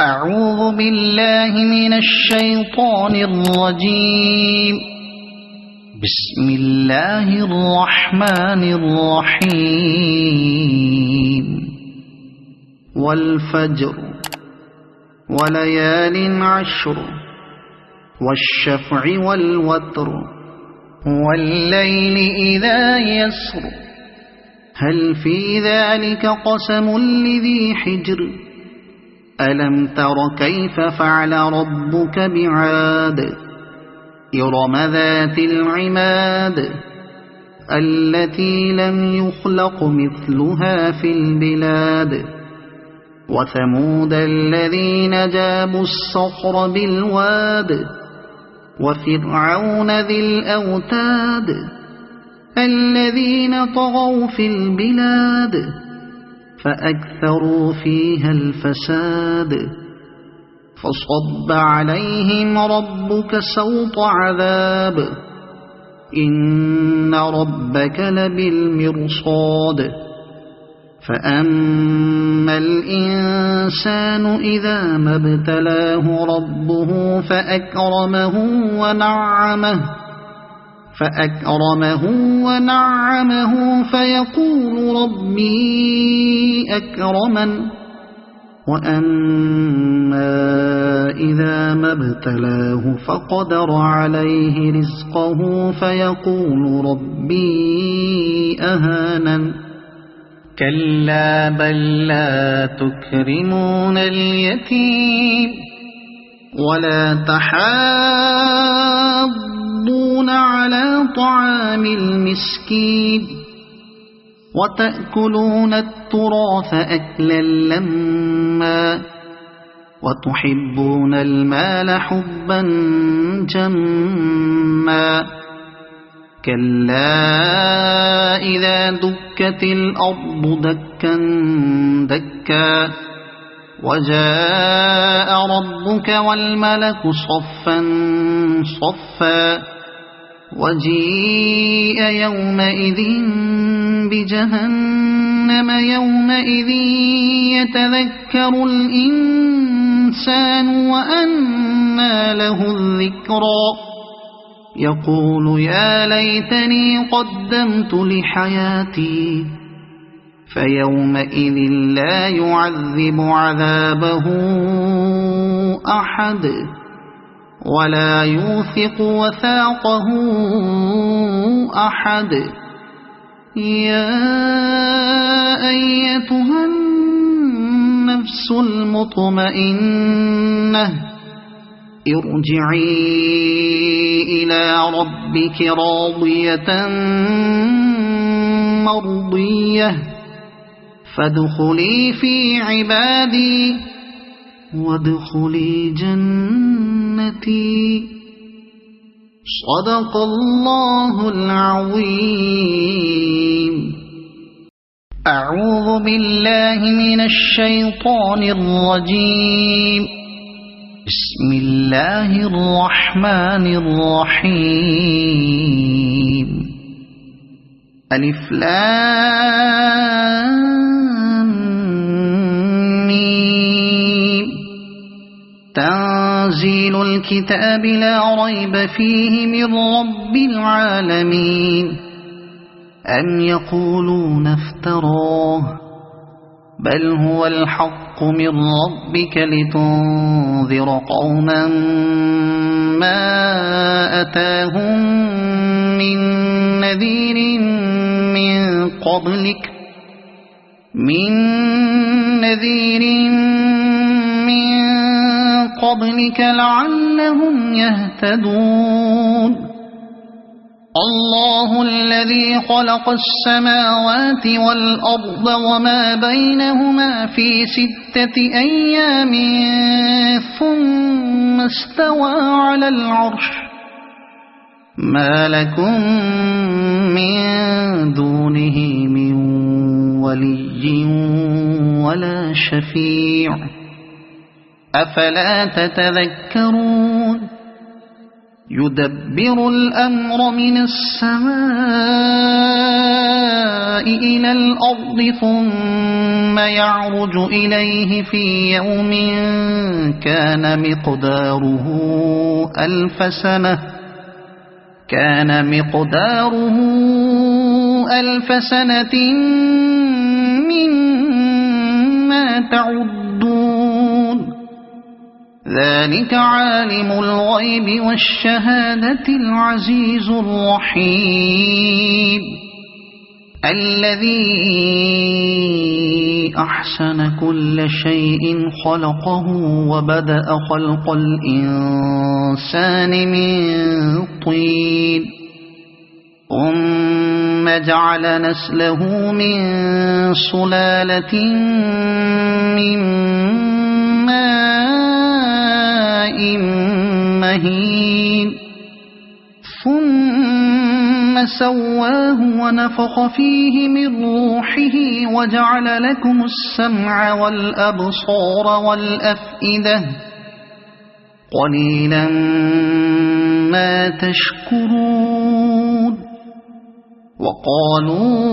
أعوذ بالله من الشيطان الرجيم. بسم الله الرحمن الرحيم. والفجر وليال عشر والشفع والوتر والليل إذا يسر هل في ذلك قسم لذي حجر ألم تر كيف فعل ربك بعاد إرم ذات العماد التي لم يخلق مثلها في البلاد وثمود الذين جابوا الصخر بالواد وفرعون ذي الأوتاد الذين طغوا في البلاد فأكثروا فيها الفساد فصب عليهم ربك سوط عذاب إن ربك لبالمرصاد فأما الإنسان إذا ما ابتلاه ربه فأكرمه ونعمه فيقول ربي أكرمن وأما إذا ما ابتلاه فقدر عليه رزقه فيقول ربي أهانن كلا بل لا تكرمون اليتيم ولا تحاضون على طعام المسكين وتأكلون التراث أكلا لما وتحبون المال حبا جما كلا إذا دكت الأرض دكا دكا وجاء ربك والملك صفا صفا وجيء يومئذ بجهنم يومئذ يتذكر الإنسان وأنى له الذكرى يقول يا ليتني قدمت لحياتي فيومئذ لا يعذب عذابه أحد ولا يوثق وثاقه أحد يا أيتها النفس المطمئنة ارجعي إلى ربك راضية مرضية فادخلي في عبادي وادخلي جنتي صدق الله العظيم. أعوذ بالله من الشيطان الرجيم. بسم الله الرحمن الرحيم. ألف لام ميم. تنزيل الكتاب لا ريب فيه من رب العالمين. أم يقولون افتراه بل هو الحق من ربك لتنذر قوما ما أتاهم من نذير من قبلك لعلهم يهتدون. الله الذي خلق السماوات والأرض وما بينهما في 6 أيام ثم استوى على العرش ما لكم من دونه من ولي ولا شفيع أفلا تتذكرون. يدبر الأمر من السماء إلى الأرض ثم ثم يعرج إليه في يوم كان مقداره ألف سنة مما تعدون ذلك عالم الغيب والشهادة العزيز الرحيم الذي أحسن كل شيء خلقه وبدأ خلق الإنسان من طين ثم جعل نسله من سلالة من ماء مهين ثم سواه ونفخ فيه من روحه وجعل لكم السمع والأبصار والأفئدة قليلا ما تشكرون وقالوا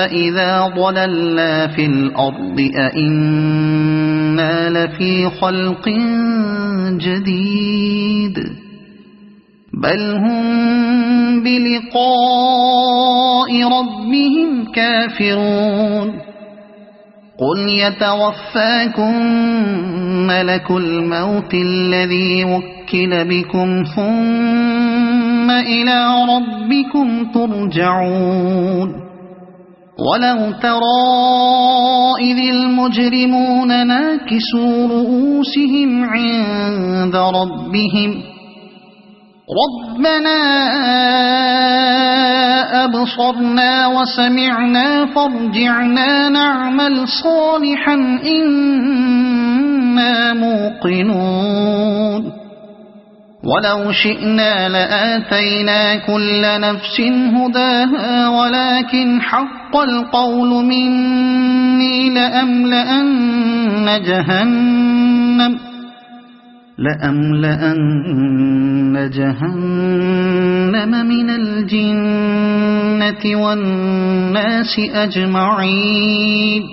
أإذا ضللنا في الأرض أإنا لفي خلق جديد بل هم بلقاء ربهم كافرون قل يتوفاكم ملك الموت الذي وكل بكم ثم إلى ربكم ترجعون ولو ترى إذ المجرمون ناكسوا رؤوسهم عند ربهم ربنا أبصرنا وسمعنا فارجعنا نعمل صالحا إنا موقنون ولو شئنا لآتينا كل نفس هداها ولكن حق القول مني لأملأن جهنم من الجنة والناس أجمعين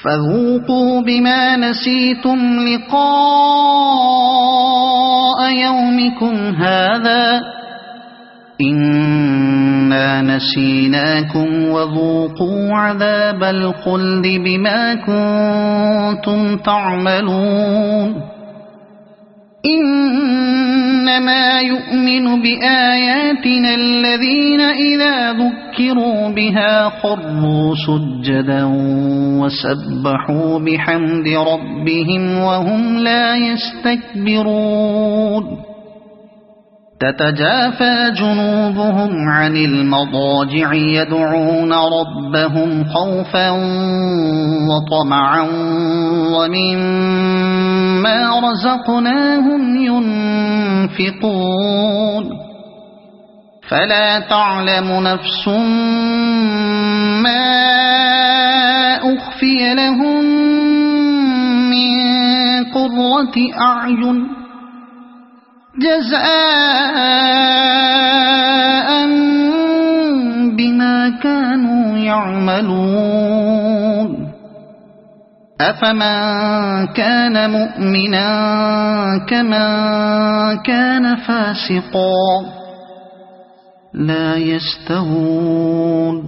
فذوقوا بما نسيتم لقاء يومكم هذا إنا نسيناكم وذوقوا عذاب الخلد بما كنتم تعملون إنما يؤمن بآياتنا الذين إذا ذكروا بها خروا سجدا وسبحوا بحمد ربهم وهم لا يستكبرون تتجافى جنوبهم عن المضاجع يدعون ربهم خوفا وطمعا ومما رزقناهم ينفقون فلا تعلم نفس ما أخفي لهم من قرة أعين جزاء بما كانوا يعملون أفمن كان مؤمنا كمن كان فاسقا لا يستوون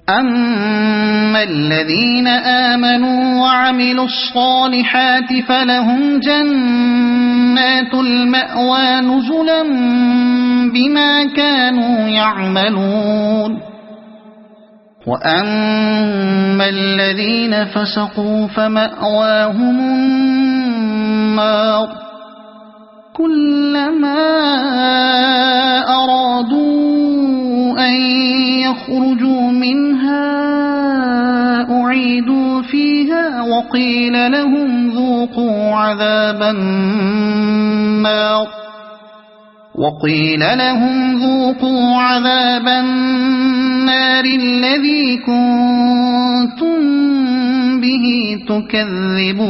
أما الذين آمنوا وعملوا الصالحات فلهم جنات المأوى نزلا بما كانوا يعملون وأما الذين فسقوا فمأواهم النار كلما أرادوا أن يخرجوا منها أعيدوا فيها وقيل لهم ذوقوا عذاب النار الذي كنتم به تكذبون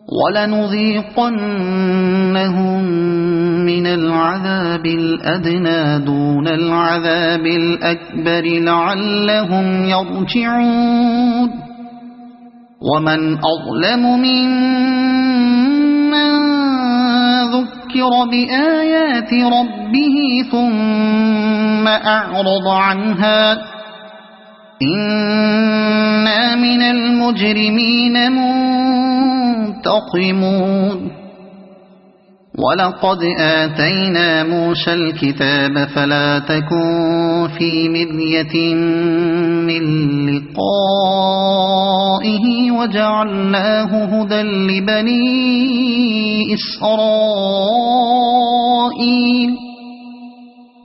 ولنذيقنهم من العذاب الأدنى دون العذاب الأكبر لعلهم يرجعون ومن أظلم ممن ذكر بآيات ربه ثم أعرض عنها إنا من المجرمين منتقمون ولقد آتينا موسى الكتاب فلا تكن في مرية من لقائه وجعلناه هدى لبني إسرائيل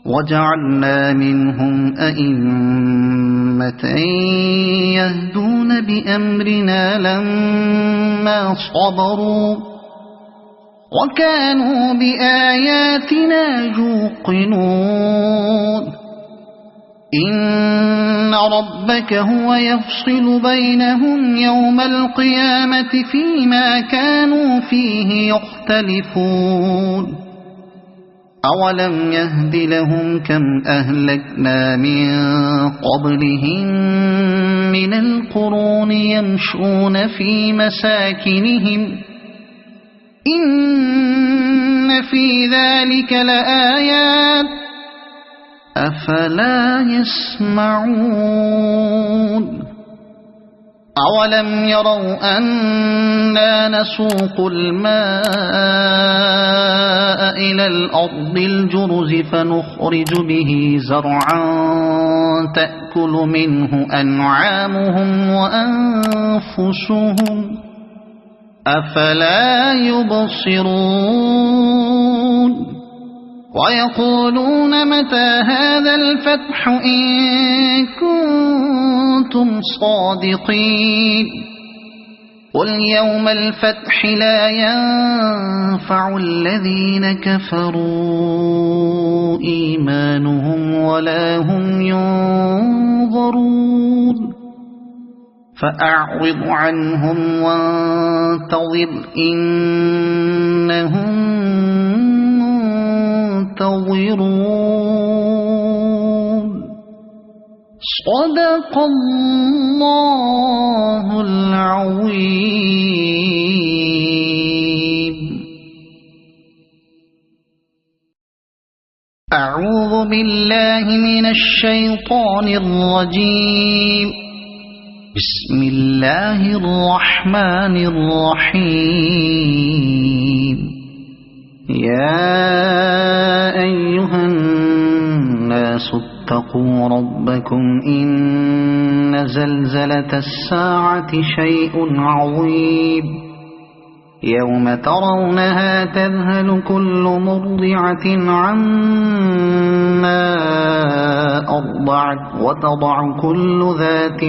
وجعلنا منهم أئمة يهدون بأمرنا لما صبروا وكانوا بآياتنا يوقنون إن ربك هو يفصل بينهم يوم القيامة فيما كانوا فيه يختلفون أولم يهد لهم كم أهلكنا من قبلهم من القرون يمشون في مساكنهم إن في ذلك لآيات أفلا يسمعون أولم يروا أنا نسوق الماء إلى الأرض الجرز فنخرج به زرعا تأكل منه أنعامهم وأنفسهم أفلا يبصرون ويقولون متى هذا الفتح إن كنتم صادقين قل يوم الفتح لا ينفع الذين كفروا إيمانهم ولا هم ينظرون فأعرض عنهم وانتظر إنهم منتظرون صدق الله العظيم. أعوذ بالله من الشيطان الرجيم. بسم الله الرحمن الرحيم. يا أيها الناس اتقوا ربكم إن زلزلة الساعة شيء عظيم يوم ترونها تذهل كل مرضعة عما أرضعت وتضع كل ذات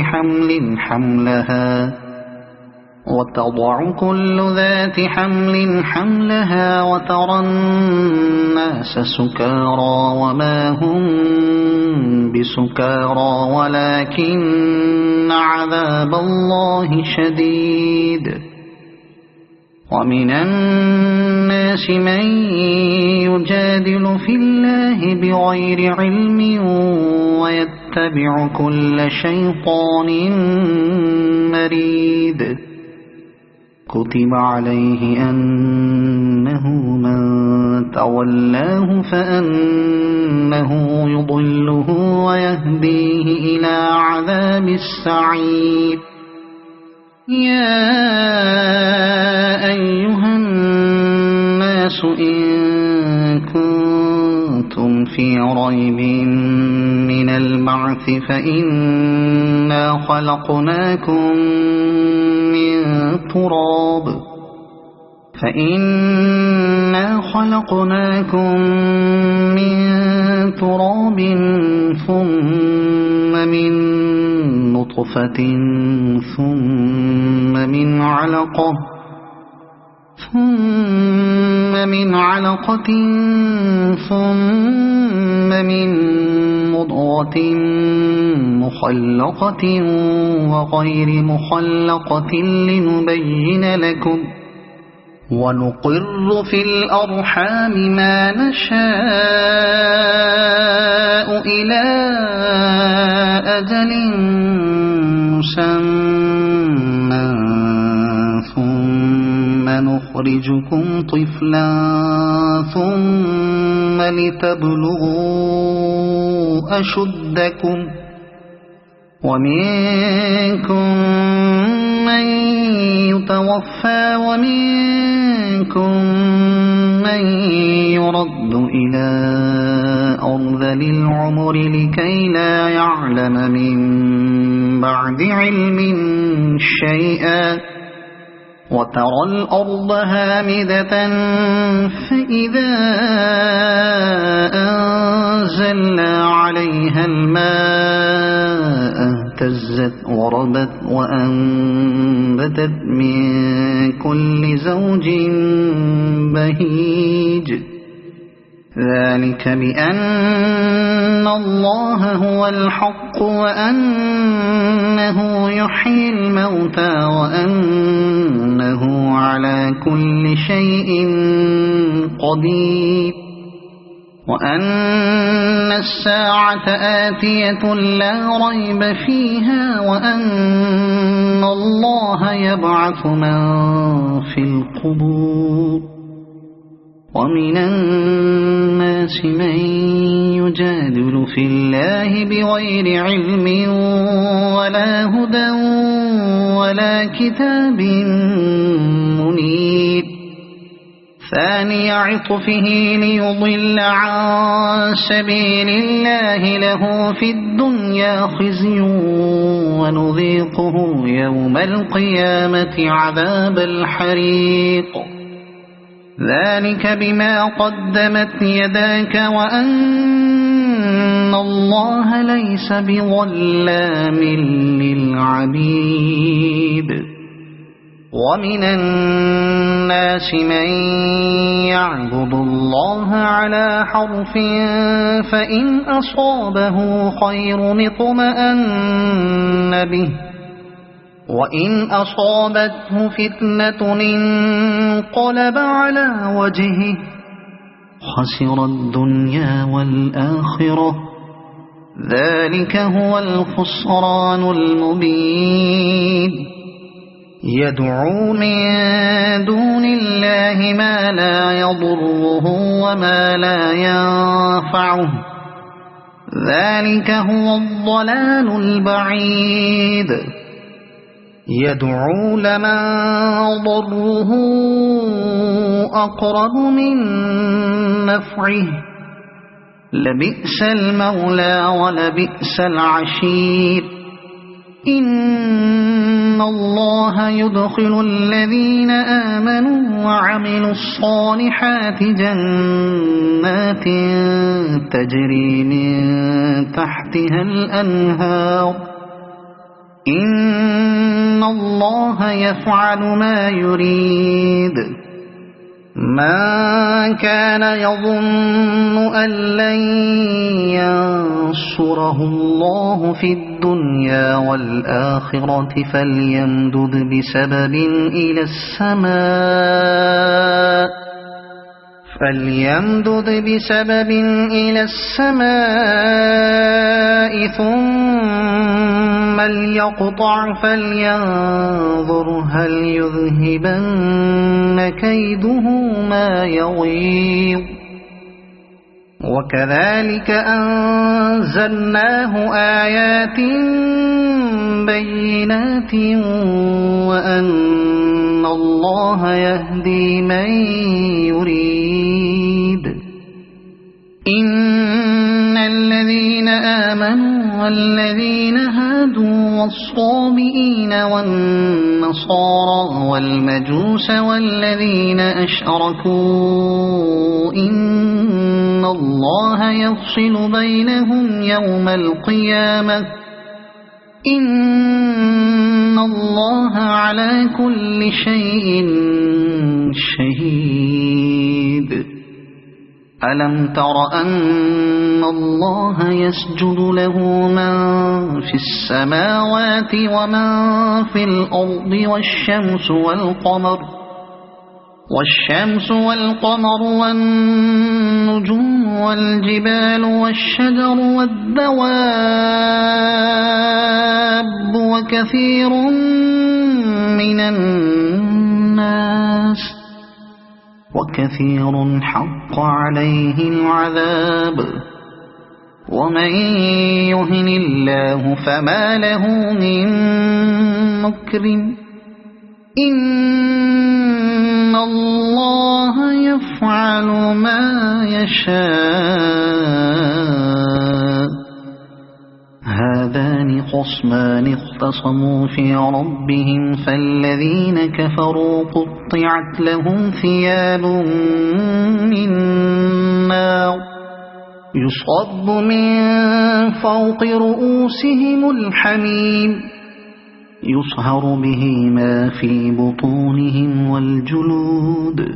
حمل حملها وترى الناس سكارى وما هم بسكارى ولكن عذاب الله شديد. ومن الناس من يجادل في الله بغير علم ويتبع كل شيطان مريد. كتب عليه أنه من تولاه فأنه يضله ويهديه إلى عذاب السعير. يا أيها الناس إن كنتم في ريب من البعث فإنا خلقناكم من تراب ثم من نطفة ثم من علقة ثم من مضغة مخلقة وغير مخلقة ونقر في الأرحام ما نشاء إلى أجل مسمى ثم نخرجكم طفلا ثم لتبلغوا أشدكم ومنكم من يتوفى ومنكم من يرد إلى أرذل العمر لكي لا يعلم من بعد علم شيئا وترى الأرض هامدة فإذا أنزلنا عليها الماء اهتزت وربت وأنبتت من كل زوج بهيج ذلك بأن الله هو الحق وأنه يحيي الموتى وأنه على كل شيء قدير وأن الساعة آتية لا ريب فيها وأن الله يبعث من في القبور ومن الناس من يجادل في الله بغير علم ولا هدى ولا كتاب منير ثاني عطفه ليضل عن سبيل الله له في الدنيا خزي ونذيقه يوم القيامة عذاب الحريق ذلك بما قدمت يداك وأن الله ليس بظلام للعبيد ومن الناس من يعبد الله على حرف فإن أصابه خير اطمأن به وإن أصابته فتنة انقلب على وجهه خسر الدنيا والآخرة ذلك هو الخسران المبين يدعو من دون الله ما لا يضره وما لا ينفعه ذلك هو الضلال البعيد يدعو لمن ضره أقرب من نفعه لبئس المولى ولبئس العشير إن الله يدخل الذين آمنوا وعملوا الصالحات جنات تجري من تحتها الأنهار إن الله يفعل ما يريد من كان يظن أن لن ينصره الله في الدنيا والآخرة فليمدد بسبب إلى السماء ثم ليقطع فلينظر هل يذهبن كيده ما يغيظ وكذلك أنزلناه آيات بينات وأن الله يهدي من يريد إن الذين آمنوا والذين هادوا والصابئين والنصارى والمجوس والذين أشركوا إن الله يفصل بينهم يوم القيامة إن الله على كل شيء شهيد ألم تر أن الله يسجد له من في السماوات ومن في الأرض والشمس والقمر والشمس والقمر والنجوم والجبال والشجر والدواب وكثير من الناس وكثير حق عليه العذاب ومن يهن الله فما له من مكرم إن الله يفعل ما يشاء هذان خصمان اختصموا في ربهم فالذين كفروا قطعت لهم ثياب من نار يصب من فوق رؤوسهم الحميم يصهر به ما في بطونهم والجلود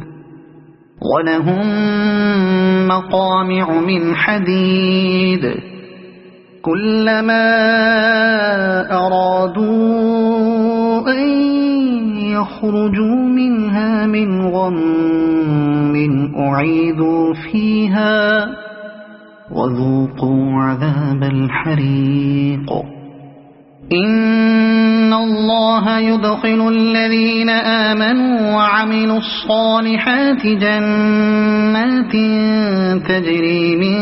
ولهم مقامع من حديد كلما أرادوا أن يخرجوا منها من غم أعيدوا فيها وذوقوا عذاب الحريق إن الله يدخل الذين آمنوا وعملوا الصالحات جنات تجري من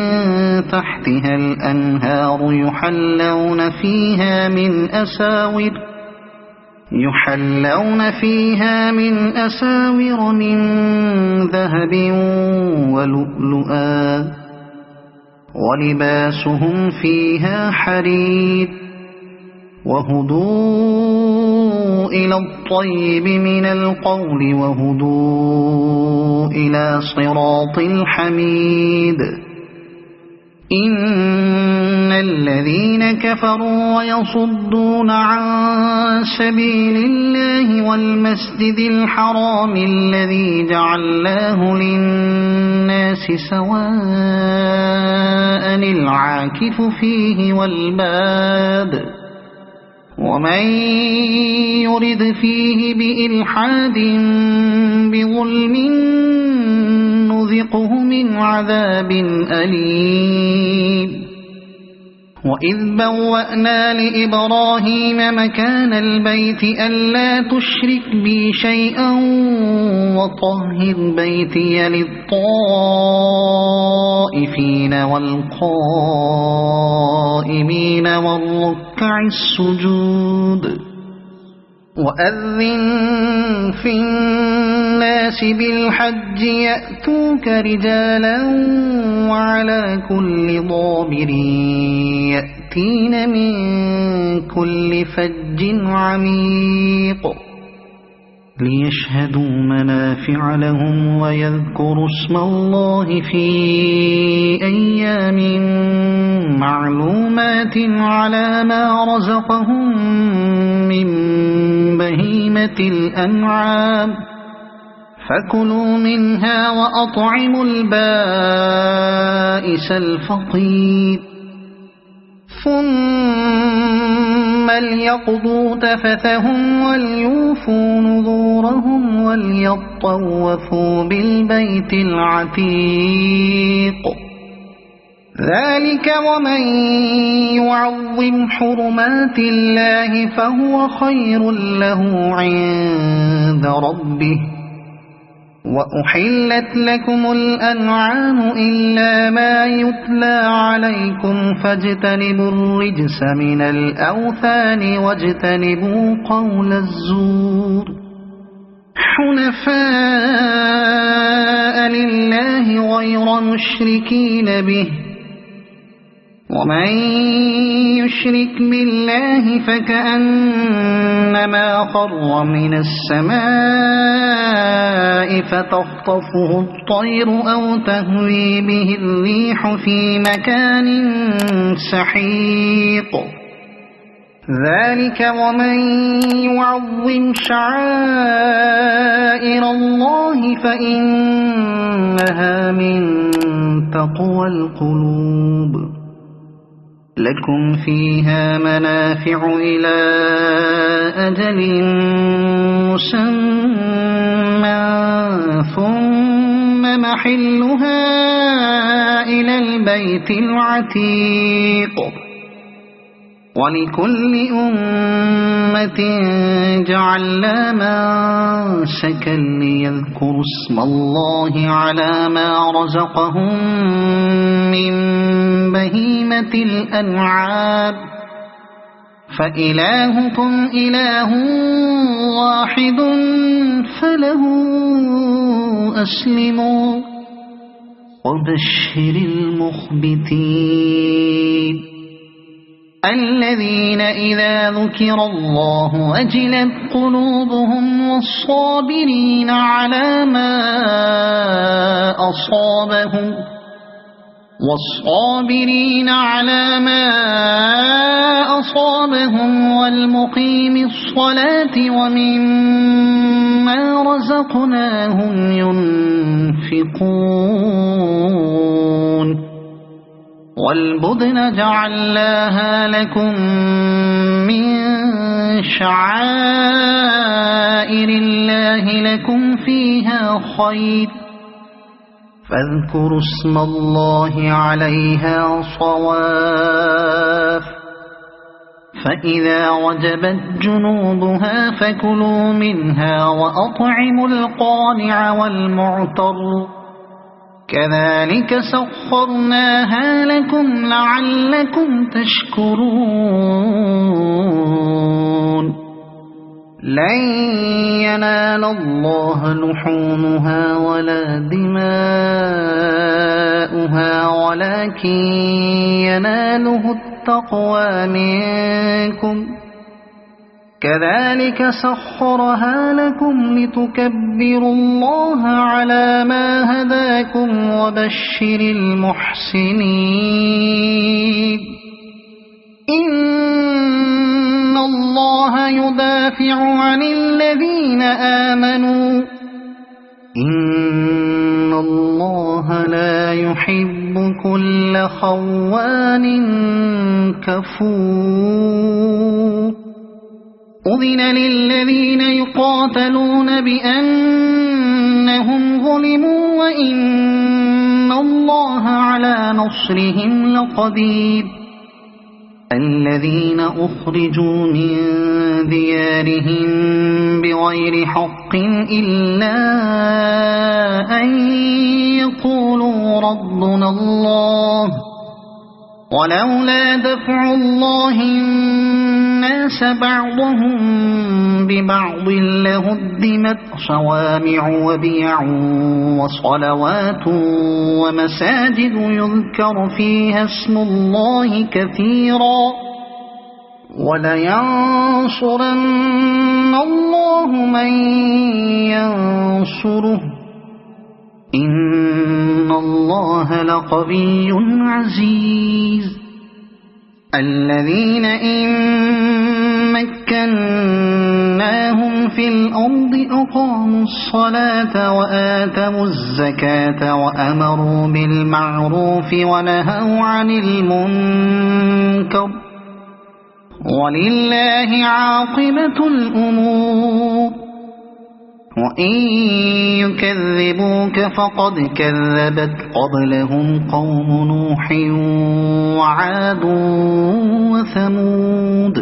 تحتها الأنهار يحلون فيها من أساور من ذهب ولؤلؤا ولباسهم فيها حرير وهدوا إلى الطيب من القول وهدوا إلى صراط الحميد إن الذين كفروا ويصدون عن سبيل الله والمسجد الحرام الذي جعلناه للناس سواء العاكف فيه والباد ومن يرد فيه بإلحاد بظلم نذقه من عذاب أليم وإذ بوأنا لإبراهيم مكان البيت ألا تشرك بي شيئا وطهر بيتي للطائفين والقائمين والركع السجود وأذن في الناس بالحج يأتوك رجالا وعلى كل ضامر يأتين من كل فج عميق ليشهدوا منافع لهم ويذكروا اسم الله في أيام معلومات على ما رزقهم من بهيمة الأنعام فكلوا منها وأطعموا البائس الفقير ثم ليقضوا تفثهم وليوفوا نذورهم وليطوفوا بالبيت العتيق ذلك ومن يعظم حرمات الله فهو خير له عند ربه وأحلت لكم الأنعام إلا ما يتلى عليكم فاجتنبوا الرجس من الأوثان واجتنبوا قول الزور حنفاء لله غير مشركين به ومن يشرك بالله فكأنما خر من السماء فتخطفه الطير أو تهوي به الريح في مكان سحيق ذلك ومن يعظم شعائر الله فإنها من تقوى القلوب لكم فيها منافع إلى أجل مسمى ثم محلها إلى البيت العتيق ولكل أمة جعلنا منسكا ليذكروا اسم الله على ما رزقهم من بهيمة الأنعام فإلهكم إله واحد فله أسلموا وبشر المخبتين الذين إذا ذكر الله وجلت قلوبهم والصابرين على ما أصابهم والمقيم الصلاة ومما رزقناهم ينفقون والبدن جعلناها لكم من شعائر الله لكم فيها خير فاذكروا اسم الله عليها صواف فإذا وجبت جنوبها فكلوا منها وأطعموا القانع والمعتر كذلك سخرناها لكم لعلكم تشكرون لن ينال الله لحومها ولا دماؤها ولكن يناله التقوى منكم كذلك سخرها لكم لتكبروا الله على ما هداكم وبشر المحسنين إن الله يدافع عن الذين آمنوا إن الله لا يحب كل خوان كفور أذن للذين يقاتلون بأنهم ظلموا وإن الله على نصرهم لقدير الذين أخرجوا من ديارهم بغير حق إلا أن يقولوا ربنا الله ولولا دفع الله الناس بعضهم ببعض لهدمت صوامع وبيع وصلوات ومساجد يذكر فيها اسم الله كثيرا ولينصرن الله من ينصره إن الله لقوي عزيز الذين إن مكناهم في الأرض أقاموا الصلاة وآتوا الزكاة وأمروا بالمعروف ونهوا عن المنكر ولله عاقبة الأمور وإن يكذبوك فقد كذبت قبلهم قوم نوح وعاد وثمود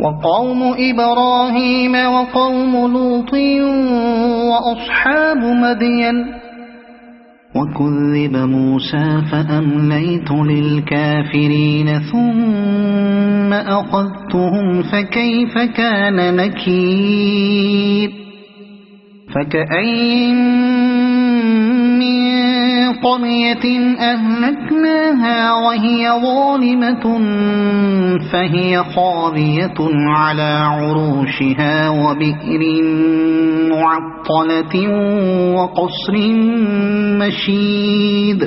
وقوم إبراهيم وقوم لوط وأصحاب مدين وكذب موسى فأمليت للكافرين ثم أخذتهم فكيف كان نكير فكأين من قرية أهلكناها وهي ظالمة فهي خاوية على عروشها وبئر معطلة وقصر مشيد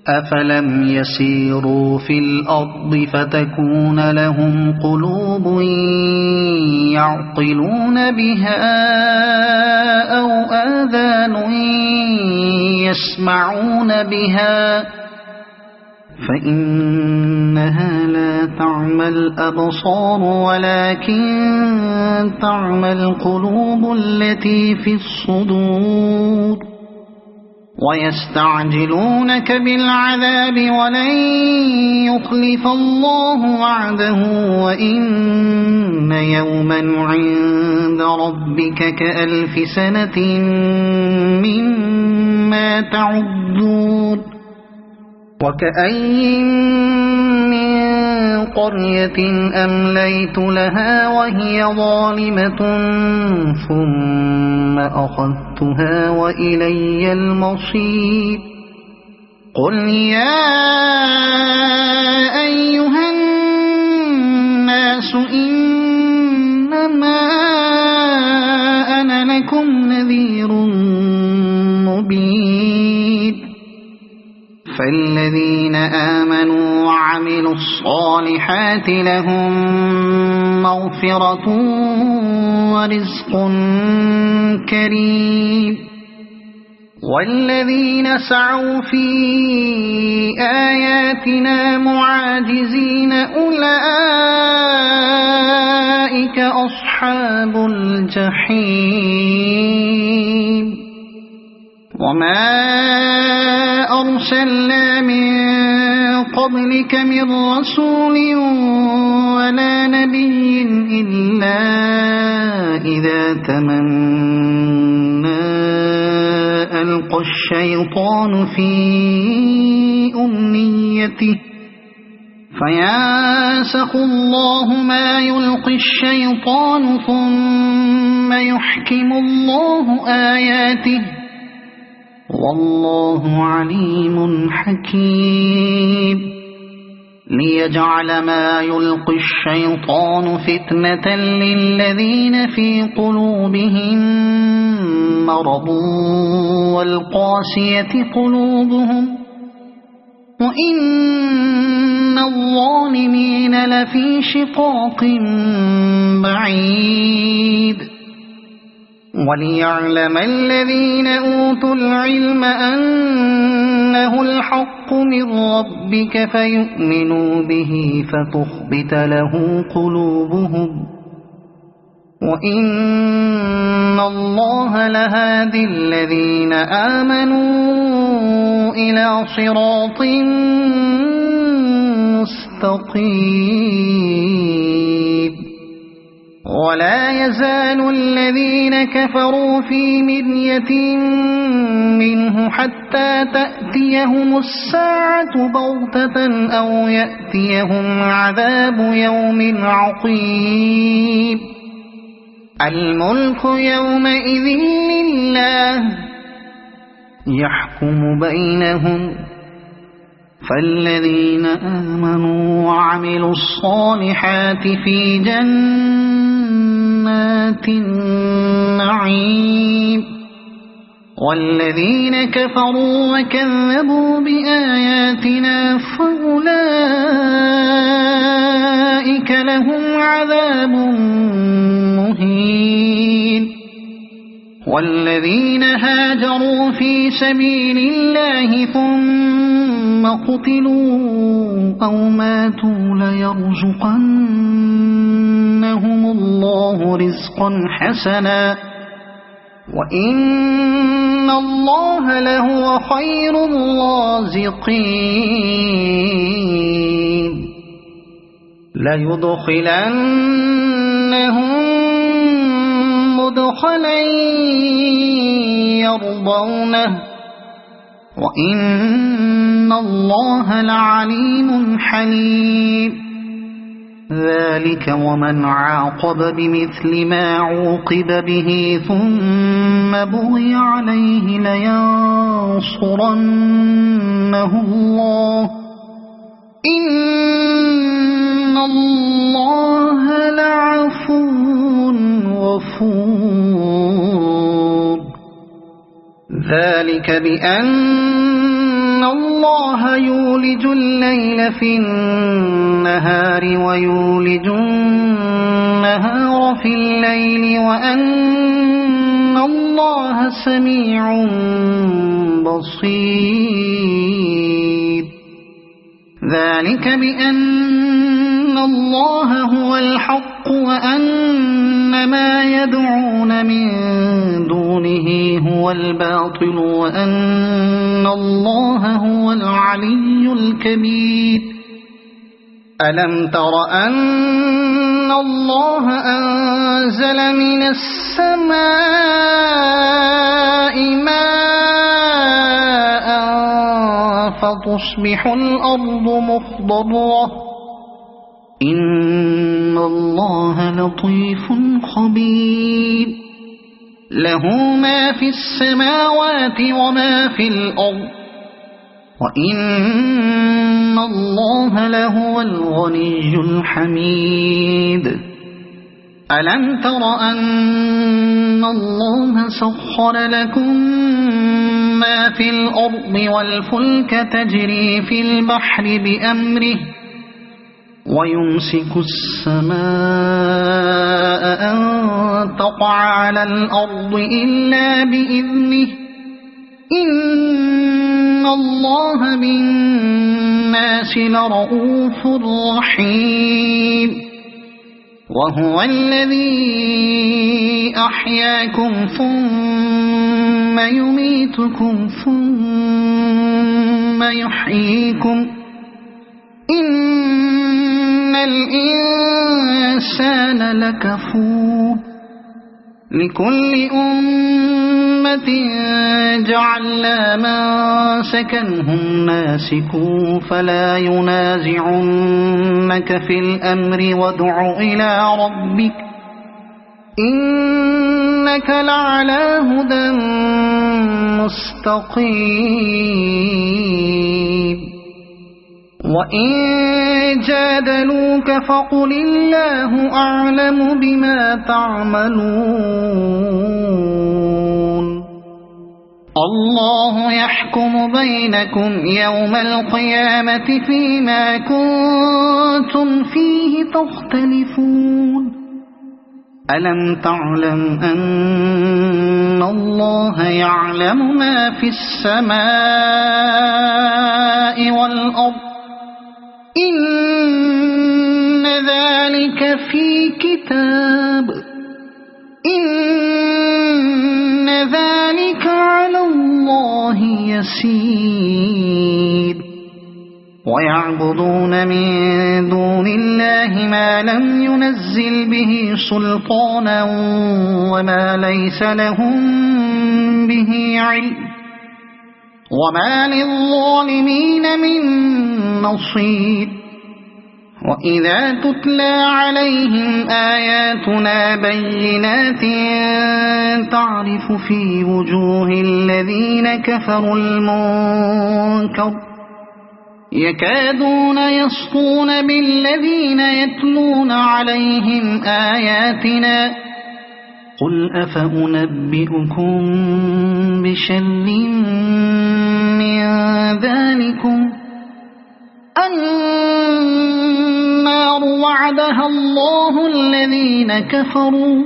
أفلم يسيروا في الأرض فتكون لهم قلوب يعقلون بها أو آذان يسمعون بها فإنها لا تعمى الأبصار ولكن تعمى القلوب التي في الصدور ويستعجلونك بالعذاب ولن يخلف الله وعده وإن يوما عند ربك كألف سنة مما تعدون وكأين من قرية أمليت لها وهي ظالمة ثم أخذتها وإلي المصير قل يا أيها الناس إنما أنا لكم نذير مبين فالذين آمنوا وعملوا الصالحات لهم مغفرة ورزق كريم والذين سعوا في آياتنا معاجزين أولئك أصحاب الجحيم وما أرسلنا من قبلك من رسول ولا نبي إلا إذا تمنى ألقى الشيطان في أمنيته فينسخ الله ما يلقي الشيطان ثم يحكم الله آياته والله عليم حكيم ليجعل ما يلقي الشيطان فتنة للذين في قلوبهم مرض والقاسية قلوبهم وإن الظالمين لفي شقاق بعيد وليعلم الذين أوتوا العلم أنه الحق من ربك فيؤمنوا به فتخبت له قلوبهم وإن الله لهادي الذين آمنوا إلى صراط مستقيم ولا يزال الذين كفروا في مرية منه حتى تأتيهم الساعة بغتة أو يأتيهم عذاب يوم عقيم الملك يومئذ لله يحكم بينهم فالذين آمنوا وعملوا الصالحات في جنات النعيم والذين كفروا وكذبوا بآياتنا فأولئك لهم عذاب مهين والذين هاجروا في سبيل الله ثم قتلوا أو ماتوا ليرزقنهم الله رزقا حسنا وإن الله لهو خير الرازقين ليدخلنهم مدخلا يرضونه وإن الله لعليم حليم ذلك ومن عاقب بمثل ما عوقب به ثم بغي عليه لينصرنه الله إن الله لعفو غفور ذلك بأن الله يولج الليل في النهار ويولج النهار في الليل وأن الله سميع بصير ذلك بأن الله هو الحق وأن ما يدعون من دونه هو الباطل وأن الله هو العلي الكبير ألم تر أن الله أنزل من السماء ماء فتصبح الأرض مخضرة إن الله لطيف خبير له ما في السماوات وما في الأرض وإن الله لهو الغني الحميد ألم تر أن الله سخر لكم ما في الأرض والفلك تجري في البحر بأمره ويمسك السماء أن تقع على الأرض إلا بإذنه إن الله بالناس لرؤوف رحيم وهو الذي أحياكم ثم يميتكم ثم يحييكم إن الإنسان لكفور لكل أمة جعلنا منسكا هم ناسكوه فلا ينازعنك في الأمر وادع إلى ربك إنك لعلى هدى مستقيم وإن جادلوك فقل الله أعلم بما تعملون الله يحكم بينكم يوم القيامة فيما كنتم فيه تختلفون ألم تعلم أن الله يعلم ما في السماء والأرض إن ذلك في كتاب إن ذلك على الله يسير ويعبدون من دون الله ما لم ينزل به سلطانا وما ليس لهم به علم وما للظالمين من نصير وإذا تتلى عليهم آياتنا بينات تعرف في وجوه الذين كفروا المنكر يكادون يسطون بالذين يتلون عليهم آياتنا قل أفأنبئكم بشر من ذلكم النار وعدها الله الذين كفروا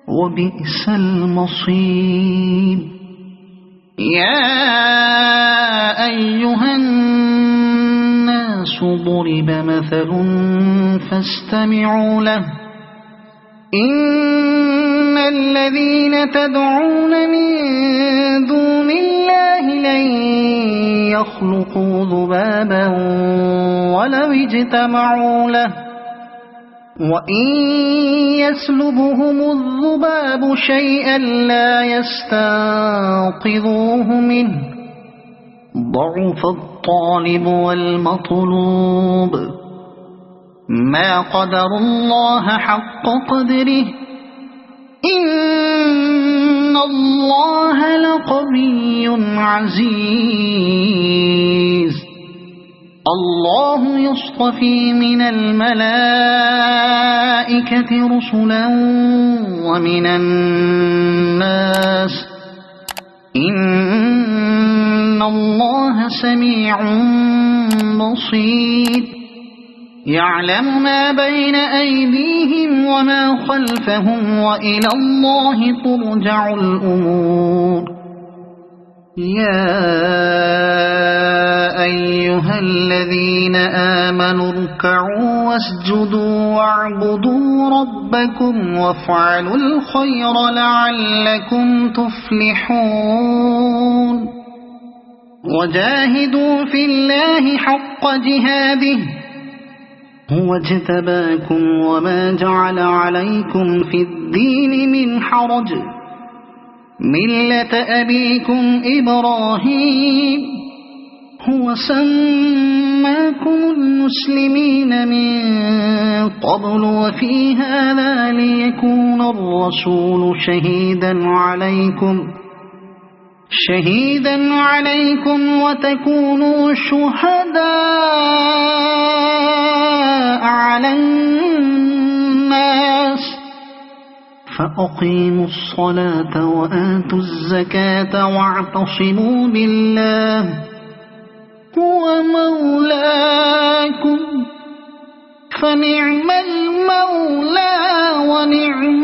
وبئس المصير يا أيها الناس ضرب مثل فاستمعوا له إن الذين تدعون من دون الله لن يخلقوا ذبابا ولو اجتمعوا له وإن يسلبهم الذباب شيئا لا يستنقذوه منه ضعف الطالب والمطلوب ما قدر الله حق قدره إن الله لقوي عزيز الله يصطفي من الملائكة رسلا ومن الناس إن الله سميع بصير يعلم ما بين أيديهم وما خلفهم وإلى الله ترجع الأمور يا أيها الذين آمنوا اركعوا واسجدوا واعبدوا ربكم وافعلوا الخير لعلكم تفلحون وجاهدوا في الله حق جهاده هو اجتباكم وما جعل عليكم في الدين من حرج ملة أبيكم إبراهيم هو سماكم المسلمين من قبل وفي هذا ليكون الرسول شهيدا عليكم وتكونوا شهداء على الناس فأقيموا الصلاة وآتوا الزكاة واعتصموا بالله هو مولاكم فنعم المولى ونعم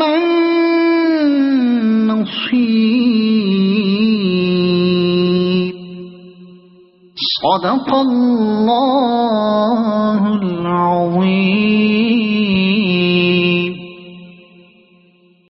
النصير صدق الله العظيم.